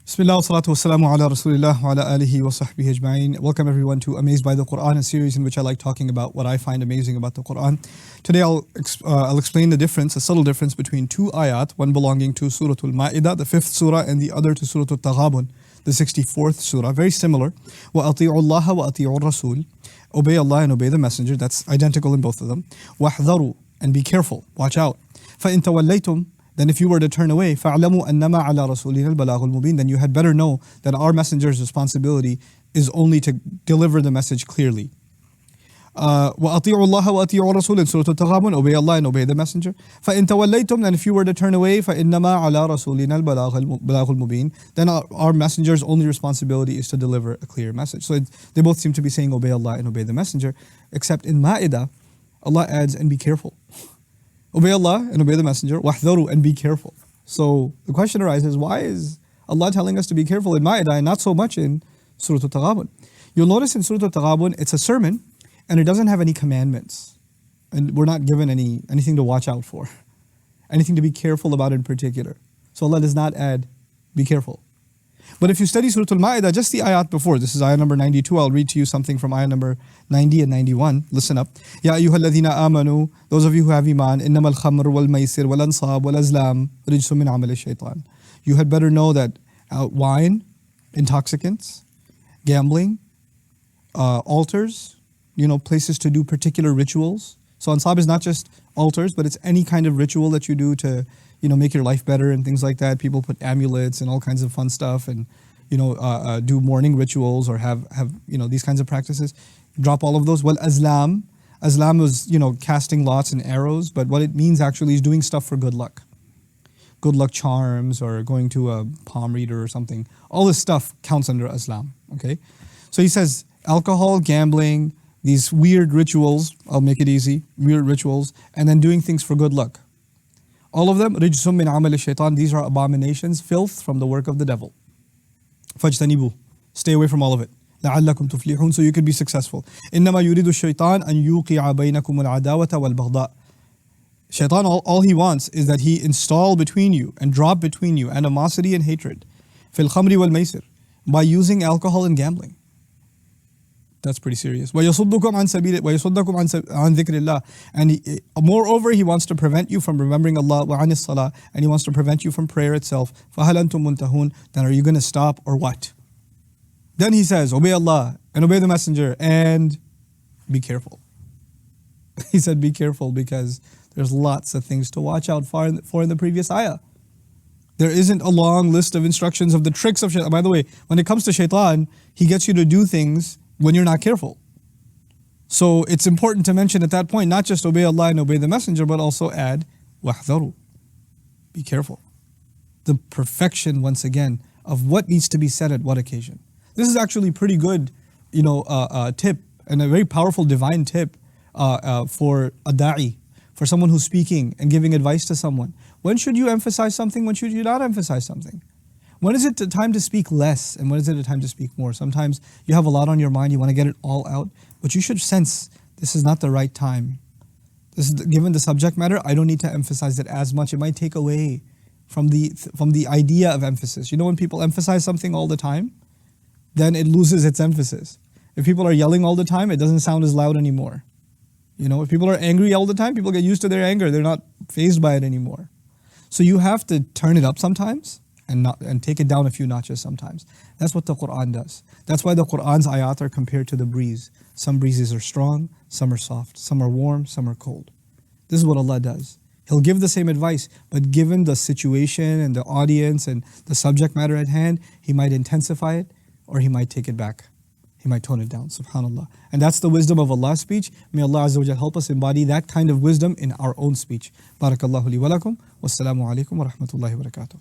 Bismillah wa salatu wa salamu ala rasulillah wa ala alihi wa sahbihi ajma'in. Welcome everyone to Amazed by the Quran, a series in which I like talking about what I find amazing about the Quran. Today I'll explain the difference, a subtle difference between two ayat, one belonging to Surah Al-Ma'idah, the 5th surah, and the other to Surah Al-Taghabun, the 64th surah. Very similar. وَأَطِيعُوا اللَّهَ وَأَطِيعُوا الرَّسُولِ. Obey Allah and obey the Messenger. That's identical in both of them. وَاحْذَرُوا, and be careful, watch out. فَإِن تَوَلَّيْتُمْ, then if you were to turn away, فَاعْلَمُوا أَنَّمَا عَلَى رَسُولِنَا الْبَلَاغُ الْمُبِينَ, then you had better know that our messenger's responsibility is only to deliver the message clearly. وَأَطِيعُوا اللَّهَ وَأَطِيعُوا الرَّسُولَ in Surah Al-Taghabun, obey Allah and obey the messenger. فَإِن تَوَلَّيْتُمْ, then if you were to turn away, فَإِنَّمَا عَلَى رَسُولِنَا الْبَلَاغُ الْمُبِينَ, then our messenger's only responsibility is to deliver a clear message. So they both seem to be saying obey Allah and obey the messenger, except in Ma'idah, Allah adds, and be careful. Obey Allah and obey the messenger, وَاحْذَرُوا, and be careful. So the question arises, why is Allah telling us to be careful in Ma'idah and not so much in Surah Al-Taghabun? You'll notice in Surah Al-Taghabun, it's a sermon and it doesn't have any commandments. And we're not given anything to watch out for, anything to be careful about in particular. So Allah does not add, be careful. But if you study Surah Al-Ma'idah, just the ayat before, this is ayat number 92, I'll read to you something from ayat number 90 and 91. Listen up. Ya ayyuhal ladhina amanu, those of you who have iman, innamal khamr wal maisir wal ansab wal azlam rijsum min amal shaitan. You had better know that wine, intoxicants, gambling, altars, places to do particular rituals. So ansab is not just altars, but it's any kind of ritual that you do to make your life better and things like that. People put amulets and all kinds of fun stuff and, do morning rituals or have these kinds of practices. Drop all of those. Well, azlam was, casting lots and arrows, but what it means actually is doing stuff for good luck. Good luck charms or going to a palm reader or something. All this stuff counts under azlam, okay? So he says alcohol, gambling, these weird rituals, I'll make it easy, weird rituals, and then doing things for good luck. All of them, rijsum min amal shaitan, these are abominations, filth from the work of the devil. Fajtanibu, stay away from all of it. لَعَلَّكُمْ تُفْلِحُونَ, so you could be successful. إِنَّمَا يُرِيدُ الشَّيْطَانَ أَن يُوقِعَ بَيْنَكُمُ الْعَدَاوَةَ وَالْبَغْضَاءَ. Shaitan, all he wants is that he install between you and drop between you animosity and hatred. فِي الْخَمْرِ وَالْمَيْسِرِ, by using alcohol and gambling. That's pretty serious. وَيَصُدُّكُمْ عَنْ ذِكْرِ اللَّهِ, and moreover, he wants to prevent you from remembering Allah, وَعَنِ الصَّلَاةِ, and he wants to prevent you from prayer itself. فَهَلْ أَنْتُمْ مُنْتَهُونَ, then are you going to stop or what? Then he says, obey Allah and obey the messenger and be careful. He said be careful because there's lots of things to watch out for in the previous ayah. There isn't a long list of instructions of the tricks of shaitan. By the way, when it comes to shaitan, he gets you to do things when you're not careful. So it's important to mention at that point, not just obey Allah and obey the messenger, but also add, وَاحْذَرُوا, be careful. The perfection, once again, of what needs to be said at what occasion. This is actually pretty good, tip and a very powerful divine tip for a da'i, for someone who's speaking and giving advice to someone. When should you emphasize something? When should you not emphasize something? When is it the time to speak less and when is it the time to speak more? Sometimes you have a lot on your mind, you want to get it all out, but you should sense this is not the right time. Given the subject matter, I don't need to emphasize it as much. It might take away from the idea of emphasis. When people emphasize something all the time, then it loses its emphasis. If people are yelling all the time, it doesn't sound as loud anymore. If people are angry all the time, people get used to their anger. They're not fazed by it anymore. So you have to turn it up sometimes and take it down a few notches sometimes. That's what the Quran does. That's why the Quran's ayat are compared to the breeze. Some breezes are strong, some are soft, some are warm, some are cold. This is what Allah does. He'll give the same advice, but given the situation and the audience and the subject matter at hand, He might intensify it or He might take it back. He might tone it down, subhanAllah. And that's the wisdom of Allah's speech. May Allah Azza wa Jal help us embody that kind of wisdom in our own speech. Barakallahu li wa lakum. Wassalamu alaikum wa rahmatullahi wa barakatuh.